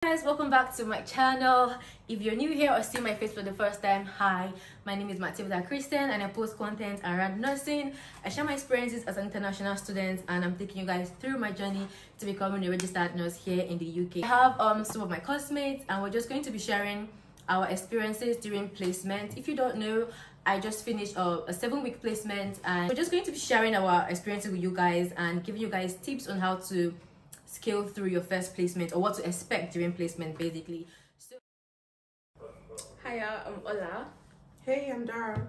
Guys, welcome back to my channel. If you're new here or see my face for the first time, hi, my name is TIPS+ADVISE and I post content around nursing. I share my experiences as an international student and I'm taking you guys through my journey to becoming a registered nurse here in the UK. I have some of my classmates and we're just going to be sharing our experiences during placement. If you don't know, I just finished a 7-week placement and we're just going to be sharing our experiences with you guys and giving you guys tips on how to scale through your first placement or what to expect during placement basically. So Hiya, I'm Ola. Hey, I'm Dara.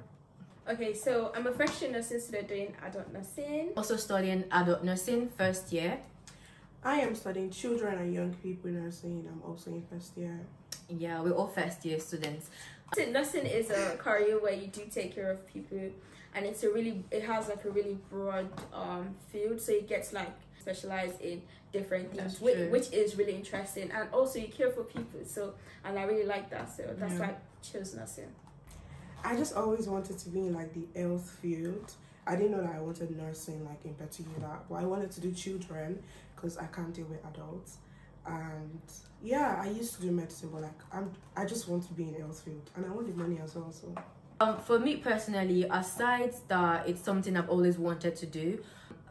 Okay, so I'm a fresh nursing student doing adult nursing. Also studying adult nursing first year. I am studying children and young people nursing. I'm also in first year. Yeah, we're all first year students. Nursing is a career where you do take care of people, and it has like a really broad field, so it gets like specialized in different things, which is really interesting, and also you care for people, and I really like that, so that's why I chose nursing. I just always wanted to be in like the health field. I didn't know that I wanted nursing like in particular, but I wanted to do children because I can't deal with adults. And yeah, I used to do medicine, but like I just want to be in the health field and I want the money as well. So for me personally, aside that it's something I've always wanted to do,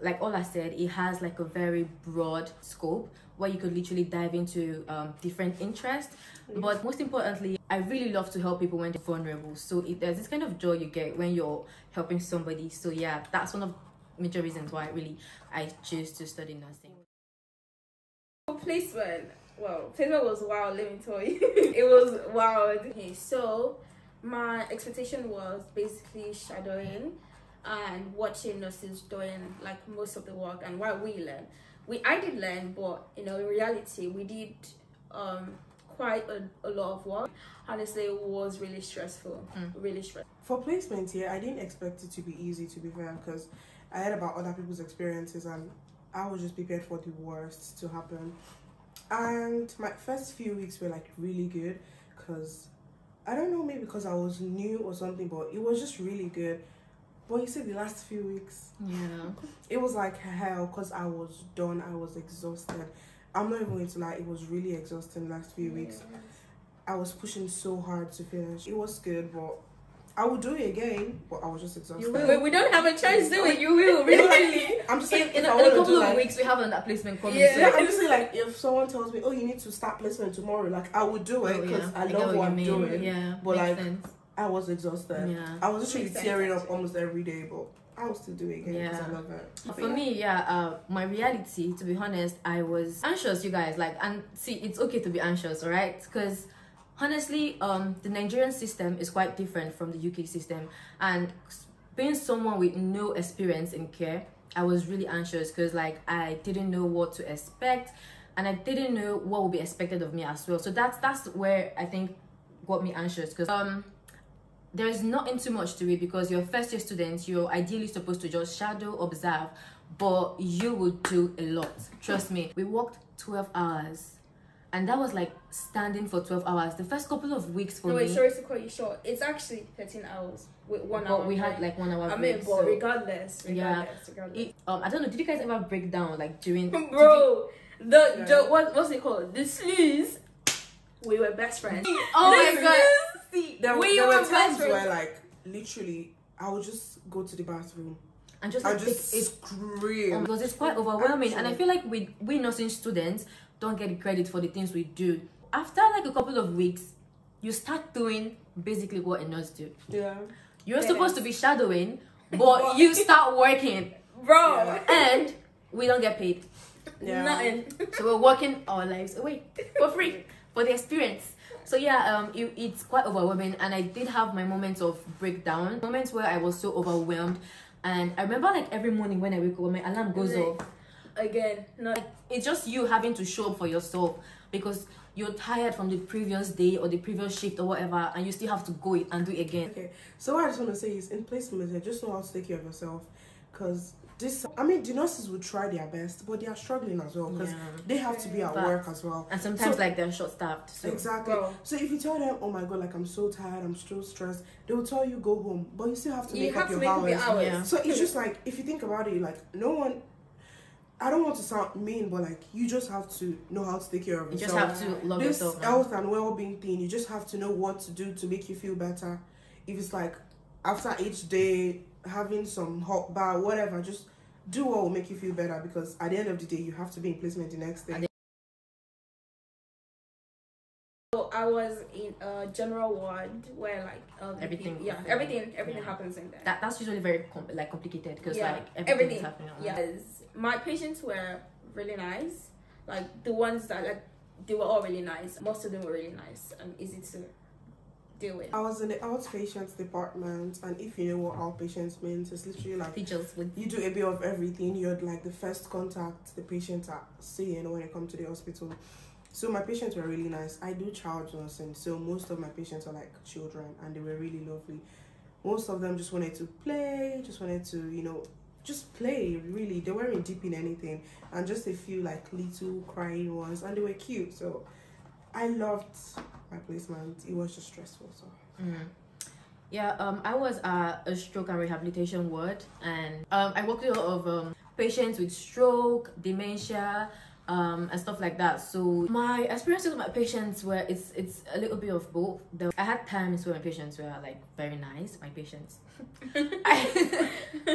like all I said, it has like a very broad scope where you could literally dive into different interests. But most importantly, I really love to help people when they're vulnerable. So there's this kind of joy you get when you're helping somebody. So yeah, that's one of the major reasons why I chose to study nursing. Placement was wild, let me tell you. It was wild. Okay, so my expectation was basically shadowing and watching nurses doing like most of the work, and while we learn, I did learn, but in reality we did quite a lot of work. Honestly, it was really stressful. Really stressful. For placement here, I didn't expect it to be easy, to be fair, because I heard about other people's experiences and I was just prepared for the worst to happen. And my first few weeks were like really good because I don't know, maybe because I was new or something, but it was just really good. But you see, the last few weeks, it was like hell because I was done. I was exhausted. I'm not even going to lie, it was really exhausting the last few weeks. I was pushing so hard to finish. It was good, but I would do it again, but I was just exhausted. We don't have a choice, do it. You will, really. I'm just saying, in a couple of weeks, we have that placement coming. Yeah, I'm just saying, like, if someone tells me, oh, you need to start placement tomorrow, like, I would do it because I love what I'm doing. Yeah, but like, sense. I was exhausted. Yeah. I was literally tearing up almost every day, but I will still do it again because I love it. For me, my reality, to be honest, I was anxious, you guys. Like, and see, it's okay to be anxious, alright? Because honestly, the Nigerian system is quite different from the UK system, and being someone with no experience in care, I was really anxious because like I didn't know what to expect, and I didn't know what would be expected of me as well. So that's where I think got me anxious, because there's nothing too much to it, because you're a first year student, you're ideally supposed to just shadow, observe, but you would do a lot. Trust me, we worked 12 hours. And that was like standing for 12 hours. The first couple of weeks for me. Wait, sorry to cut you short. It's actually 13 hours with 1 hour. But we had like 1 hour break. I mean, but regardless. I don't know. Did you guys ever break down like during? Bro, what's it called? The sleaze. We were best friends. Oh my god. See, there were times where like literally I would just go to the bathroom and just scream because it's quite overwhelming. And I feel like we nursing students don't get the credit for the things we do. After like a couple of weeks, you start doing basically what a nurse do. Yeah. You're supposed to be shadowing, but you start working, bro. And we don't get paid. Nothing. So we're working our lives away for free for the experience. So yeah, it's quite overwhelming, and I did have my moments of breakdown, moments where I was so overwhelmed. And I remember like every morning when I wake up, my alarm goes off. Again, no. Like, it's just you having to show up for yourself because you're tired from the previous day or the previous shift or whatever, and you still have to go and do it again. Okay, so what I just want to say is, in placement, just know how to take care of yourself, because the nurses will try their best, but they are struggling as well because they have to be at work as well, and sometimes like they're short-staffed. So. Exactly. So if you tell them, oh my god, like I'm so tired, I'm so stressed, they will tell you go home, but you still have to make up your hours. Yeah. So it's just like, if you think about it, like no one I don't want to sound mean, but like you just have to know how to take care of yourself. You just have to love yourself. This health and well-being thing, you just have to know what to do to make you feel better. If it's like after each day having some hot bath, whatever, just do what will make you feel better, because at the end of the day you have to be in placement the next day. So I was in a general ward where like everything happens in there. That's usually very complicated, because like everything is happening. Yes, my patients were really nice. Like the ones that like they were all really nice. Most of them were really nice and easy to deal with. I was in the outpatients department, and if you know what outpatients means, it's literally like you do a bit of everything. You're like the first contact the patients are seeing when they come to the hospital. So my patients were really nice. I do child nursing, so most of my patients are like children, and they were really lovely. Most of them just wanted to play, just wanted to, just play, really. They weren't deep in anything, and just a few like little crying ones, and they were cute. So I loved my placement. It was just stressful. So yeah, I was at a stroke and rehabilitation ward, and I worked with a lot of patients with stroke, dementia, and stuff like that. So my experiences with my patients were it's a little bit of both. I had times where my patients were like very nice. My patients, I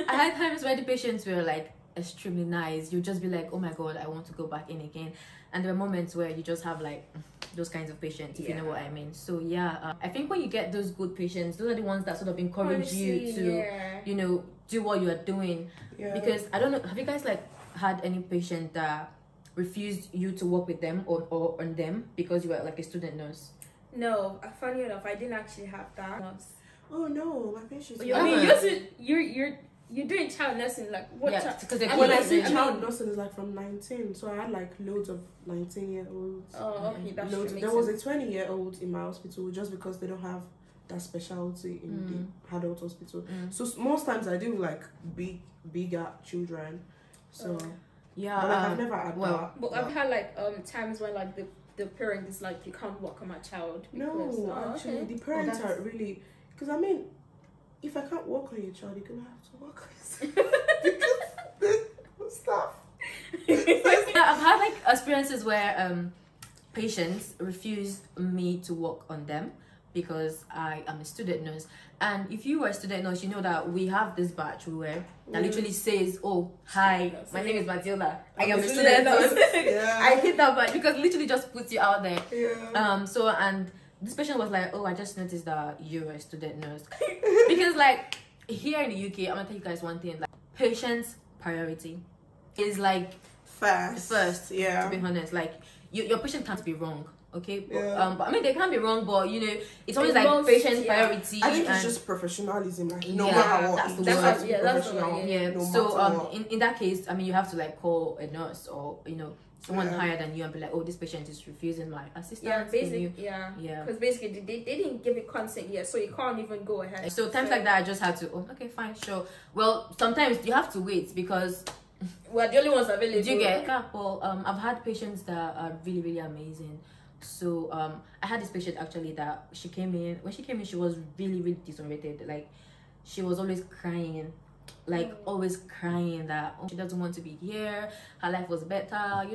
had times where the patients were like extremely nice. You just be like, oh my god, I want to go back in again. And there were moments where you just have like those kinds of patients, if you know what I mean. So yeah, I think when you get those good patients, those are the ones that sort of encourage you to do what you are doing. Because I don't know, have you guys like had any patient that refused you to work with them or on them because you were like a student nurse? No, funny enough, I didn't actually have that. Oh no, my patients. You're doing child nursing, like what? Yeah, because when I say child nursing is like from 19, so I had like loads of 19-year-olds. Oh, okay, that's true. There was a 20-year-old in my hospital, just because they don't have that specialty in the adult hospital. So most times I do like bigger children. So yeah, but like, I've never had that. But I've had like times when like the parent is like, you can't work on my child. Actually, the parents are really, because I mean, if I can't work on your child, you're gonna have to work on yourself. Stuff. I've had like experiences where patients refuse me to work on them because I am a student nurse. And if you were a student nurse, you know that we have this badge we wear that literally says, oh, hi, my name is Matilda, I am a student nurse. I hate that badge because it literally just puts you out there. And this patient was like, oh, I just noticed that you're a student nurse. Because like here in the UK, I'm gonna tell you guys one thing, like patient's priority is like first, to be honest. Like your patient can't be wrong, okay? But I mean, they can be wrong, but it's always like patient priority. I think it's just professionalism, like no matter what, that's professional. So in that case, I mean, you have to like call a nurse or someone higher than you and be like, oh, this patient is refusing my assistance. Because basically they didn't give it consent yet, so you can't even go ahead. So times like that, I just had to, okay, fine, sure. Well, sometimes you have to wait because we're the only ones available. Do you get? Well, I've had patients that are really, really amazing. So I had this patient actually that she came in. When she came in, she was really, really disoriented. Like she was always crying. Always crying that she doesn't want to be here, her life was better,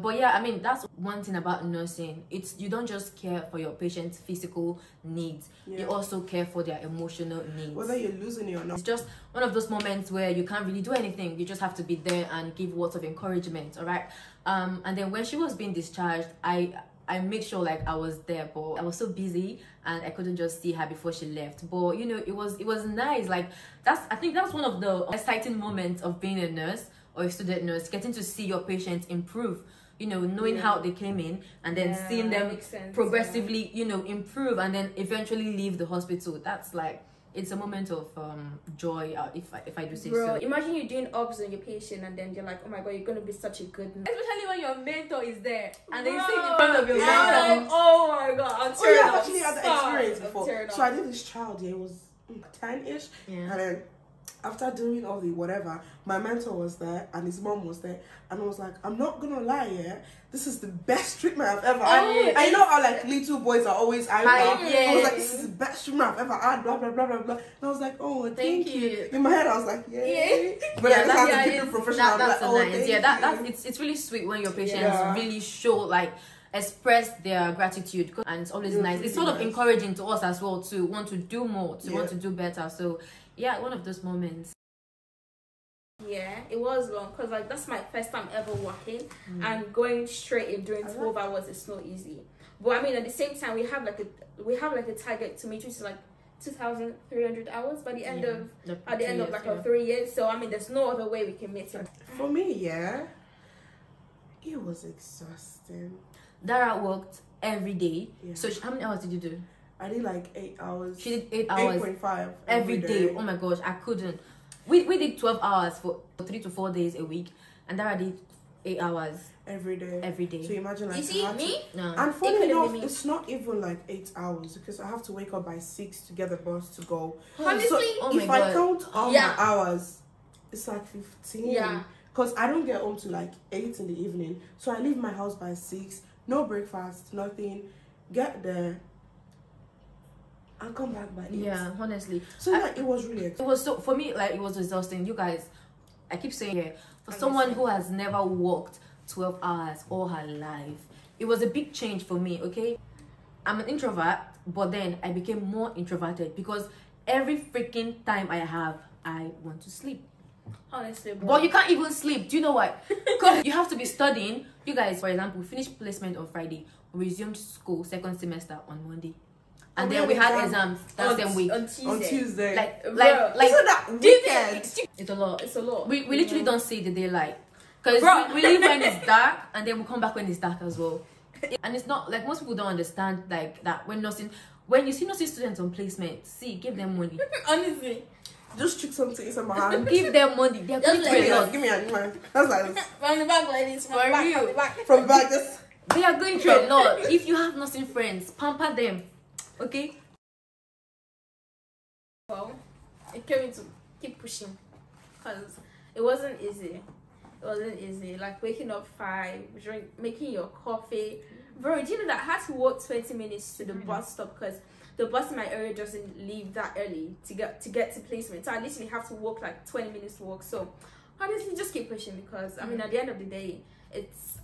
but yeah, I mean, that's one thing about nursing. You don't just care for your patient's physical needs, you also care for their emotional needs, whether you're losing it or not. It's just one of those moments where you can't really do anything, you just have to be there and give words of encouragement. All right. And then when she was being discharged, I made sure like I was there, but I was so busy and I couldn't just see her before she left. But it was nice. Like I think that's one of the exciting moments of being a nurse or a student nurse, getting to see your patients improve. Knowing how they came in and then seeing them progressively, improve and then eventually leave the hospital. That's like, it's a moment of joy, if I do say so. Imagine you're doing obs on your patient and then you're like, oh my god, you're gonna be such a good nurse. Especially when your mentor is there and then you sit in front of your mentor. Like, oh my god, I'm tearing up. Actually had the experience before. So I did this child, it was 10-ish, and then after doing all the whatever, my mentor was there and his mom was there, and I was like, I'm not gonna lie, yeah, this is the best treatment I've ever had. I know how like little boys are always hyper. I was like, this is the best treatment I've ever had, blah blah blah blah blah. And I was like, oh, thank you. In my head, I was like, yay. But I just have to keep it professional. That's like, so oh, nice. Yeah, that's it's really sweet when your patients really show like express their gratitude, and it's always nice. It's sort of encouraging to us as well to want to do more, to want to do better. So yeah, one of those moments. Yeah, it was long because like that's my first time ever working, and going straight in during 12 hours is not easy. But I mean, at the same time, we have like a target to meet, which is like 2,300 hours by the end of like 3 years. So I mean, there's no other way we can meet it. For me, yeah, it was exhausting. Dara worked every day. Yeah. So how many hours did you do? I did like 8 hours. She did 8 hours. 8.5 every day. Oh my gosh, I couldn't. We did 12 hours for 3 to 4 days a week, and Dara did 8 hours every day. Every day. So imagine like you see me? No. And funny enough, it's not even like 8 hours because I have to wake up by 6 to get the bus to go. Honestly, so if I count all my hours, it's like 15. Yeah. Because I don't get home to like 8 in the evening, so I leave my house by 6. No breakfast, nothing. Get there. I'll come back by 8. Yeah, honestly. So like it was really exhausting. It was so for me, like it was exhausting. You guys, I keep saying here, for someone who has never worked 12 hours all her life, it was a big change for me. Okay, I'm an introvert, but then I became more introverted because every freaking time I have, I want to sleep. Honestly, but you can't even sleep. Do you know what? Because you have to be studying. You guys, for example, we finished placement on Friday. We resumed school second semester on Monday. And then we had exams that same week. On Tuesday. Like isn't that weekend? It's a lot. It's a lot. We literally don't see the daylight. Because we leave when it's dark, and then we come back when it's dark as well. And it's not, like, most people don't understand, like, that when you see nursing students on placement, give them money. Honestly. Just trick something inside my hand. Give them money. They're going through a lot. Give me a man. That's like this. From the back like this. From the back. From the back, just... They are going through a lot. If you have nursing friends, pamper them. Okay? Well, it came to keep pushing because it wasn't easy. It wasn't easy. Like waking up 5, making your coffee. Bro, do you know that I had to walk 20 minutes to the bus stop because the bus in my area doesn't leave that early to get to placement. So I literally have to walk like 20 minutes to walk. So honestly, just keep pushing because I mean, at the end of the day, it's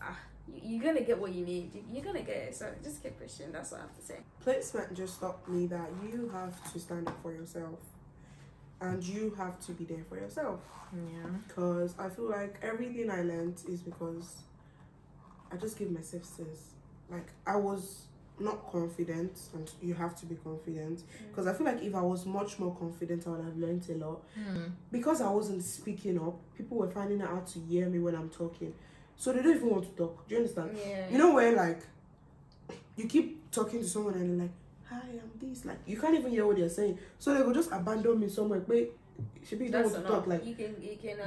you're gonna get what you need. You're gonna get it. So just keep pushing. That's what I have to say. Placement just taught me that you have to stand up for yourself, and you have to be there for yourself. Yeah. Because I feel like everything I learned is because I just gave myself sense. Like I was not confident, and you have to be confident. Because I feel like if I was much more confident, I would have learned a lot. Because I wasn't speaking up, people were finding out how to hear me when I'm talking. So they don't even want to talk. Do you understand? Yeah. You know where like you keep talking to someone and they're like, hi, I'm this. Like you can't even hear what they're saying. So they will just abandon me somewhere. Wait, should be able to talk. Like you can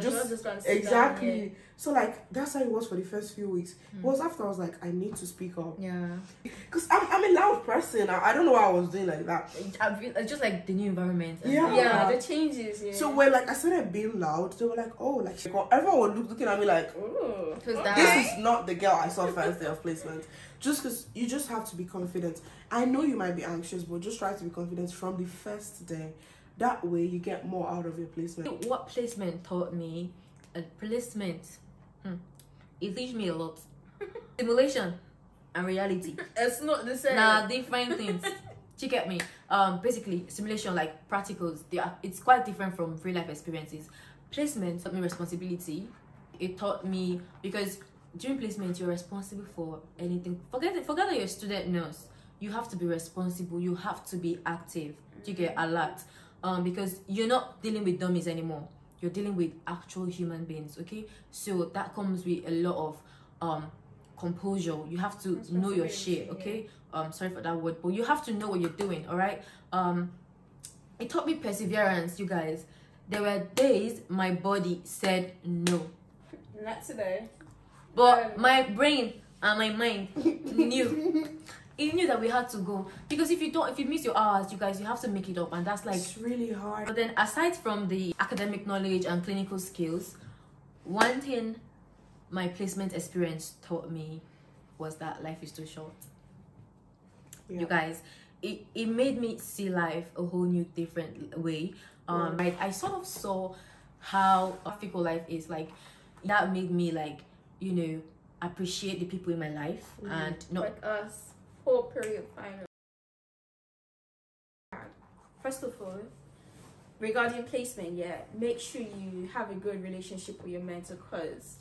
just exactly. Down, so like that's how it was for the first few weeks. It was after I was like, I need to speak up. Yeah. Because I'm a loud person. I don't know why I was doing like that. It's just like the new environment. Yeah, the changes. Yeah. So when like I started being loud, they were like, oh, like everyone was looking at me like, oh, this is not the girl I saw first day of placement. Just because you just have to be confident. I know you might be anxious, but just try to be confident from the first day. That way you get more out of your placement. What placement taught me? Placement. It teach me a lot. Simulation and reality. It's not the same. Nah, different things. Check at me. Basically, simulation, like practicals, it's quite different from real life experiences. Placement taught me responsibility. It taught me because during placement you're responsible for anything. Forget that you're a student nurse. You have to be responsible. You have to be active. You get alert. Because you're not dealing with dummies anymore. You're dealing with actual human beings. Okay, so that comes with a lot of composure. You have to know your shit. Okay, sorry for that word, but you have to know what you're doing. All right. It taught me perseverance, you guys. There were days my body said no. Not today. But my brain and my mind knew. he knew that we had to go, because if you miss your hours, you guys, you have to make it up, and that's like, it's really hard. but then aside from the academic knowledge and clinical skills, one thing my placement experience taught me was that life is too short. Yeah. You guys, it made me see life a whole new different way. Right, I sort of saw how fickle life is. Like, that made me, like, you know, appreciate the people in my life, and not like us, whole period final. First of all, regarding placement, yeah, make sure you have a good relationship with your mentor, cause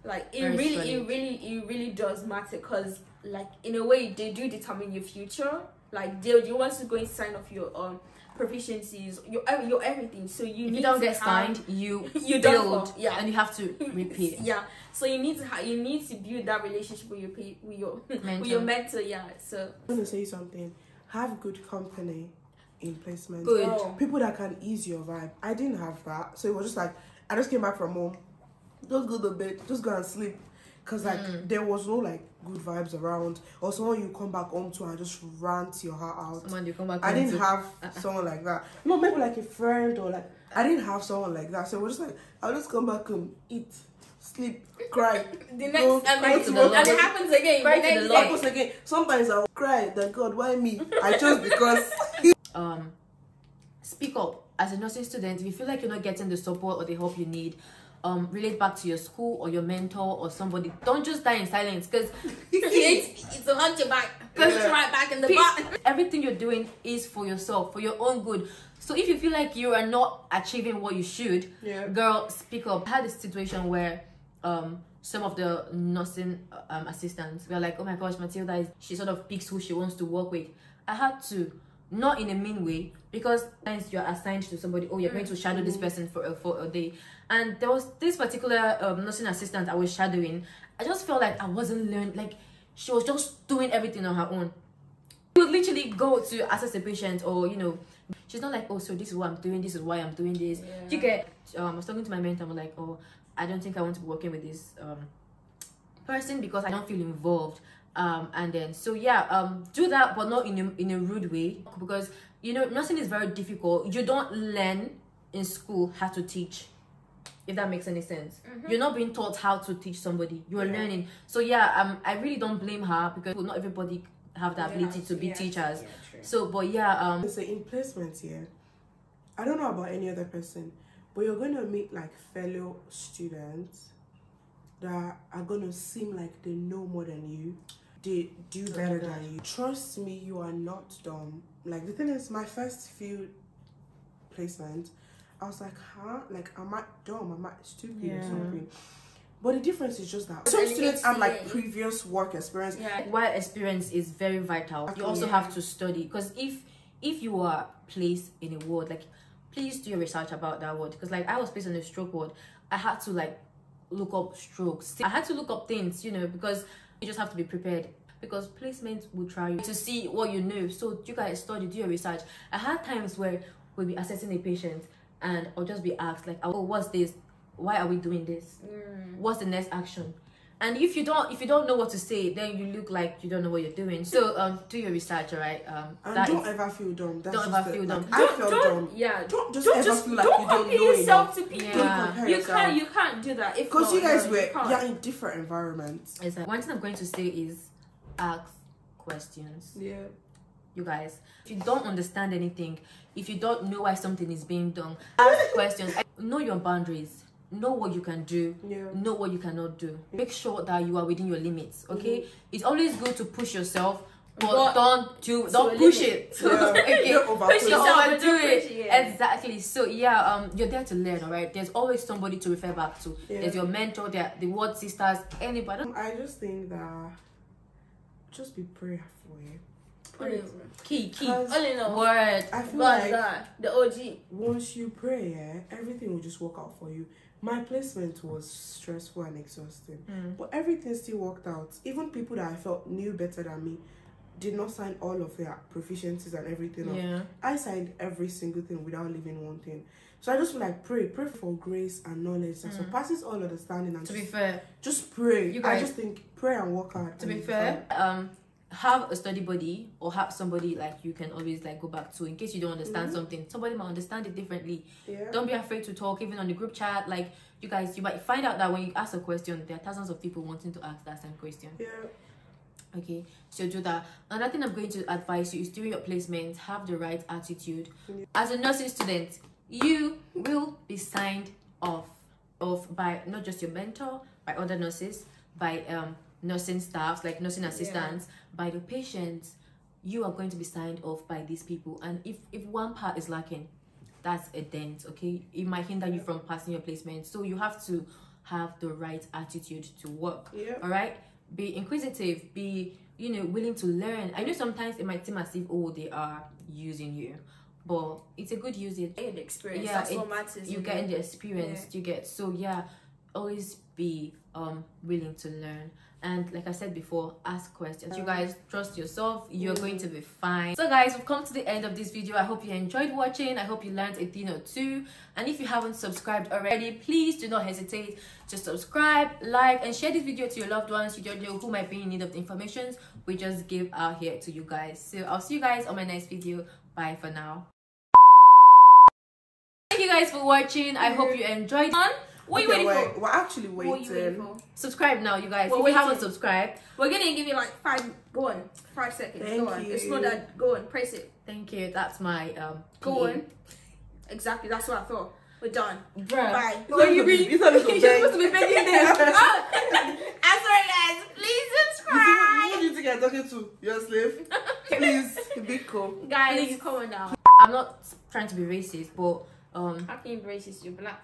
like it really does matter, cause like in a way they do determine your future. Like they want to go and sign off your proficiencies, your everything. So you need, if you don't to get signed, you you build, yeah, and you have to repeat. Yeah, so you need to build that relationship with your Mentor. with your mentor. Yeah, so I'm gonna say something. Have good company in placement. Good. People that can ease your vibe. I didn't have that, so it was just like I just came back from home, just go to bed, just go and sleep, cause like there was no like good vibes around, or someone you come back home to and just rant your heart out. Someone you come back I home didn't to. have someone like that. No, maybe like a friend, or like I didn't have someone like that. So it was just like I'll just come back home, eat, sleep, cry. the next cry to the Lord. and it happens again. Cry the to the next Lord. day. Happens again. Sometimes I'll cry that God, why me? I chose because Speak up as a nursing student. If you feel like you're not getting the support or the help you need, relate back to your school or your mentor or somebody. Don't just die in silence, because it's a hunch your back, push you right back in the butt. everything you're doing is for yourself, for your own good. So if you feel like you are not achieving what you should, girl, speak up. I had this situation where some of the nursing assistants were like, oh my gosh, Matilda, she sort of picks who she wants to work with. I had to, not in a mean way, because sometimes you're assigned to somebody, oh, you're going to shadow this person for a day. And there was this particular nursing assistant I was shadowing. I just felt like I wasn't learning, like she was just doing everything on her own. She would literally go to assess a patient, or, you know, she's not like, oh, so this is what I'm doing, this is why I'm doing this. You get, I was talking to my mentor, I'm like, oh, I don't think I want to be working with this person because I don't feel involved. And then, so yeah, do that, but not in a rude way, because, you know, nursing is very difficult. You don't learn in school how to teach, if that makes any sense. You're not being taught how to teach somebody, you're learning. So yeah, I really don't blame her, because not everybody have the ability to be teachers. So, but yeah, so in placements here, I don't know about any other person, but you're going to meet like fellow students that are going to seem like they know more than you, they do better than you. Trust me, you are not dumb. Like, the thing is, my first few placements, I was like, huh? Like, am I dumb? Am I stupid or something? But the difference is just that some students have like previous work experience. While experience is very vital, you also have to study, because if you are placed in a ward, like, please do your research about that ward, because like I was placed on a stroke ward. I had to like look up strokes, I had to look up things, you know, because you just have to be prepared, because placement will try you to see what you know. So you guys study, do your research. I had times where we'll be assessing a patient and I'll just be asked like, oh, what's this, why are we doing this, what's the next action? And if you don't know what to say, then you look like you don't know what you're doing. So do your research, alright? And don't ever feel dumb. That's don't ever feel dumb. I felt dumb. Yeah. Don't just ever feel like you don't know yourself enough. to people. Don't You can't do that. Because you guys you're in different environments. Exactly. One thing I'm going to say is ask questions. Yeah. You guys, if you don't understand anything, if you don't know why something is being done, ask questions. Know your boundaries. Know what you can do, know what you cannot do. Make sure that you are within your limits, okay? It's always good to push yourself, but don't push it. Okay, push yourself and do it. Exactly. So yeah, you're there to learn, all right? There's always somebody to refer back to. There's your mentor, the ward sisters, anybody. I just think that just be prayerful. Key word. I feel like the OG. Once you pray, everything will just work out for you. My placement was stressful and exhausting, but everything still worked out. Even people that I felt knew better than me did not sign all of their proficiencies and everything up. I signed every single thing without leaving one thing. So I just feel like pray for grace and knowledge that surpasses all understanding. And to be fair, just pray. You guys, I just think pray and work hard. To be fair, have a study buddy or have somebody like you can always like go back to in case you don't understand something. Somebody might understand it differently. Don't be afraid to talk, even on the group chat. Like you guys, you might find out that when you ask a question, there are thousands of people wanting to ask that same question. Okay, so do that. Another thing I'm going to advise you is during your placement, have the right attitude. As a nursing student, you will be signed off by not just your mentor, by other nurses, by nursing staffs like nursing assistants, by the patients. You are going to be signed off by these people, and if one part is lacking, that's a dent. Okay, it might hinder you from passing your placement, so you have to have the right attitude to work. All right, be inquisitive, be willing to learn. I know sometimes it might seem as if they are using you, but it's a good usage. The experience, that's what matters. You get the experience, you get. So always be willing to learn. And like I said before, ask questions. You guys, trust yourself. You're going to be fine. So guys, we've come to the end of this video. I hope you enjoyed watching. I hope you learned a thing or two. And if you haven't subscribed already, please do not hesitate to subscribe, like, and share this video to your loved ones, you don't know who might be in need of the information we just give out here to you guys. So I'll see you guys on my next video. Bye for now. Thank you guys for watching. I hope you enjoyed it. What are you waiting for? We're actually waiting. What are you waiting for? Subscribe now, you guys. If you haven't subscribed, we're gonna give you like 5 seconds. Go on. It's not that. Go on, press it. Thank you. That's my go on. Exactly, that's what I thought. We're done. Bruh. Bye. You're supposed to be begging them. I'm sorry guys, please subscribe. Who do you think I'm talking to? Your slave? Please, be cool. Guys, please comment down. I'm not trying to be racist, but how can you be racist? You're black.